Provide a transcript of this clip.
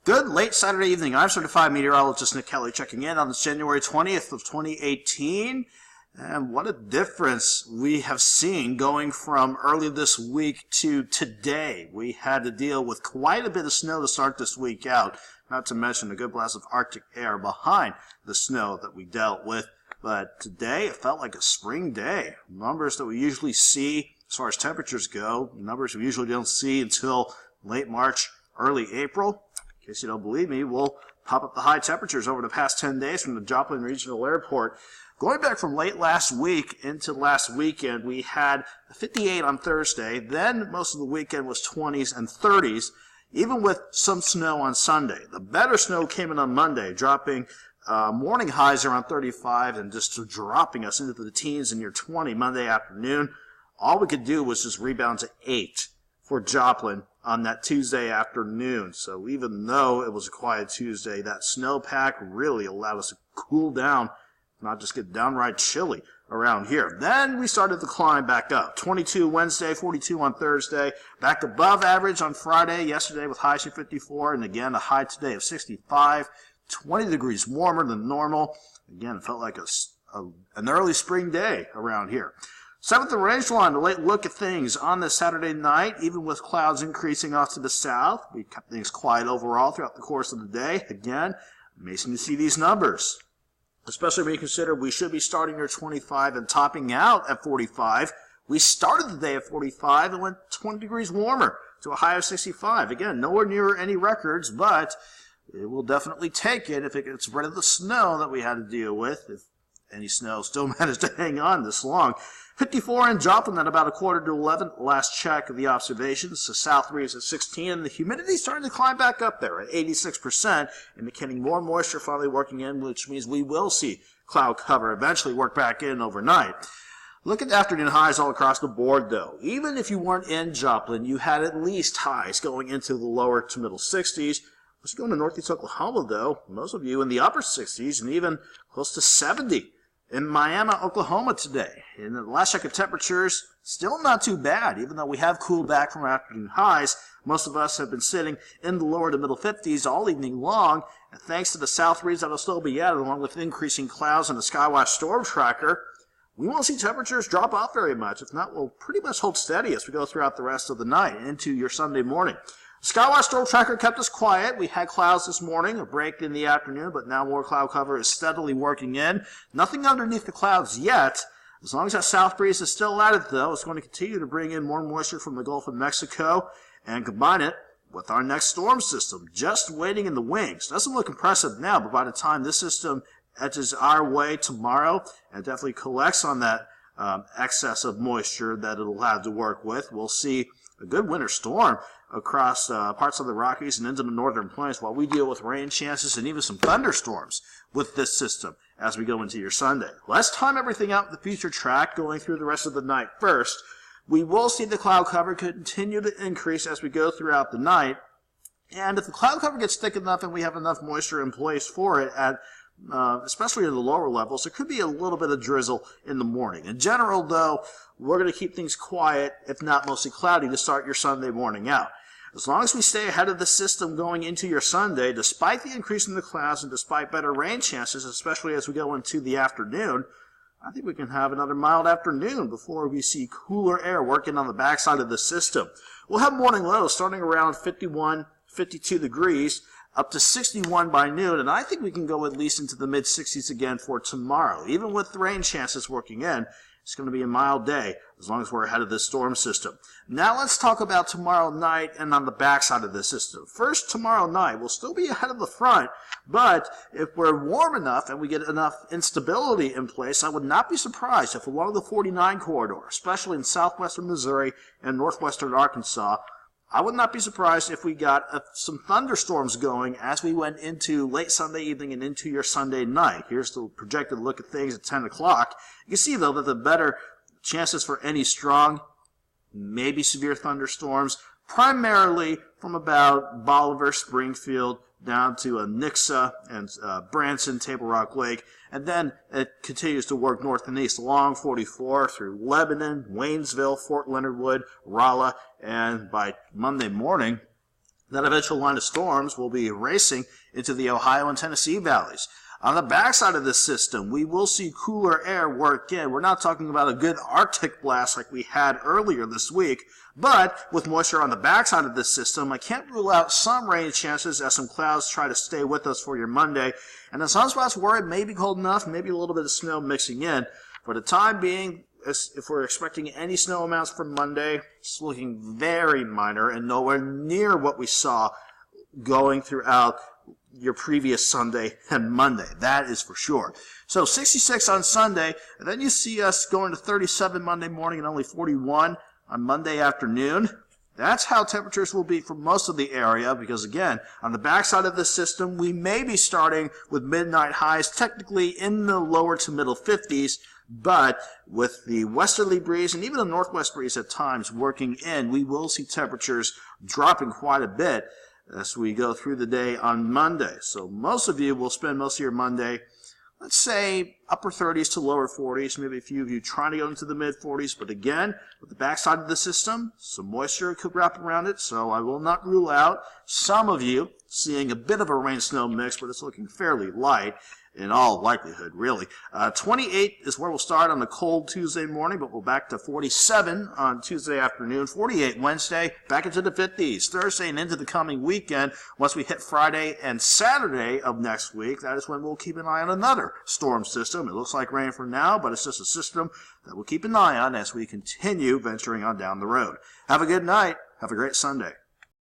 Good late Saturday evening. I'm certified meteorologist Nick Kelly checking in on this January 20th of 2018. And what a difference we have seen going from early this week to today. We had to deal with quite a bit of snow to start this week out, not to mention a good blast of Arctic air behind the snow that we dealt with. But today it felt like a spring day. Numbers that we usually see as far as temperatures go, numbers we usually don't see until late March, early April. In case you don't believe me, we'll pop up the high temperatures over the past 10 days from the Joplin Regional Airport. Going back from late last week into last weekend, we had 58 on Thursday. Then most of the weekend was 20s and 30s, even with some snow on Sunday. The better snow came in on Monday, dropping morning highs around 35 and just dropping us into the teens and near 20 Monday afternoon. All we could do was just rebound to 8 for Joplin on that Tuesday afternoon. So even though it was a quiet Tuesday, that snowpack really allowed us to cool down, not just get downright chilly around here. Then we started to climb back up. 22 Wednesday, 42 on Thursday, back above average on Friday, yesterday with highs of 54, and again a high today of 65, 20 degrees warmer than normal. Again, it felt like an early spring day around here. 7th and range line, a late look at things on this Saturday night, even with clouds increasing off to the south. We kept things quiet overall throughout the course of the day. Again, amazing to see these numbers, especially when you consider we should be starting near 25 and topping out at 45. We started the day at 45 and went 20 degrees warmer to a high of 65. Again, nowhere near any records, but it will definitely take it if it gets rid of the snow that we had to deal with, if any snow still managed to hang on this long. 54 in Joplin at about 10:45, last check of the observations. The south breeze at 16, and the humidity starting to climb back up there at 86%, indicating more moisture finally working in, which means we will see cloud cover eventually work back in overnight. Look at afternoon highs all across the board, though. Even if you weren't in Joplin, you had at least highs going into the lower to middle 60s. Let's go to northeast Oklahoma, though. Most of you in the upper 60s and even close to 70 in Miami, Oklahoma today. In the last check of temperatures, still not too bad. Even though we have cooled back from our afternoon highs, most of us have been sitting in the lower to middle 50s all evening long. And thanks to the south breeze that will still be added, along with increasing clouds and the Skywatch storm tracker, we won't see temperatures drop off very much. If not, we'll pretty much hold steady as we go throughout the rest of the night into your Sunday morning. Skywatch storm tracker kept us quiet. We had clouds this morning, a break in the afternoon, but now more cloud cover is steadily working in. Nothing underneath the clouds yet. As long as that south breeze is still at it, though, it's going to continue to bring in more moisture from the Gulf of Mexico and combine it with our next storm system, just waiting in the wings. Doesn't look impressive now, but by the time this system edges our way tomorrow and definitely collects on that excess of moisture that it'll have to work with, we'll see a good winter storm across parts of the Rockies and into the northern plains while we deal with rain chances and even some thunderstorms with this system as we go into your Sunday. Let's time everything out with the future track going through the rest of the night first. We will see the cloud cover continue to increase as we go throughout the night. And if the cloud cover gets thick enough and we have enough moisture in place for it, especially in the lower levels, there could be a little bit of drizzle in the morning. In general, though, we're going to keep things quiet, if not mostly cloudy, to start your Sunday morning out. As long as we stay ahead of the system going into your Sunday, despite the increase in the clouds and despite better rain chances, especially as we go into the afternoon, I think we can have another mild afternoon before we see cooler air working on the backside of the system. We'll have morning lows starting around 51, 52 degrees, up to 61 by noon, and I think we can go at least into the mid-60s again for tomorrow. Even with the rain chances working in, it's going to be a mild day as long as we're ahead of this storm system. Now let's talk about tomorrow night and on the backside of the system. First, tomorrow night, we'll still be ahead of the front, but if we're warm enough and we get enough instability in place, I would not be surprised if along the 49 corridor, especially in southwestern Missouri and northwestern Arkansas, I would not be surprised if we got some thunderstorms going as we went into late Sunday evening and into your Sunday night. Here's the projected look at things at 10 o'clock. You can see, though, that the better chances for any strong, maybe severe thunderstorms, primarily from about Bolivar, Springfield, down to Nixa and Branson, Table Rock Lake, and then it continues to work north and east along 44 through Lebanon, Waynesville, Fort Leonard Wood, Rolla, and by Monday morning, That eventual line of storms will be racing into the Ohio and Tennessee valleys. On the backside of this system, we will see cooler air work in. We're not talking about a good Arctic blast like we had earlier this week, but with moisture on the backside of this system, I can't rule out some rain chances as some clouds try to stay with us for your Monday. And in some spots where it may be cold enough, maybe a little bit of snow mixing in. For the time being, if we're expecting any snow amounts for Monday, it's looking very minor and nowhere near what we saw going throughout your previous Sunday and Monday. That is for sure. So 66 on Sunday, and then you see us going to 37 Monday morning and only 41 on Monday afternoon. That's how temperatures will be for most of the area because, again, on the backside of this system, we may be starting with midnight highs technically in the lower to middle 50s, but with the westerly breeze and even the northwest breeze at times working in, we will see temperatures dropping quite a bit as we go through the day on Monday. So most of you will spend most of your Monday, let's say, upper 30s to lower 40s, maybe a few of you trying to go into the mid-40s. But again, with the backside of the system, some moisture could wrap around it, so I will not rule out some of you seeing a bit of a rain-snow mix, but it's looking fairly light in all likelihood, really. 28 is where we'll start on the cold Tuesday morning, but we'll back to 47 on Tuesday afternoon, 48 Wednesday, back into the 50s, Thursday and into the coming weekend. Once we hit Friday and Saturday of next week, that is when we'll keep an eye on another storm system. It looks like rain for now, but it's just a system that we'll keep an eye on as we continue venturing on down the road. Have a good night. Have a great Sunday.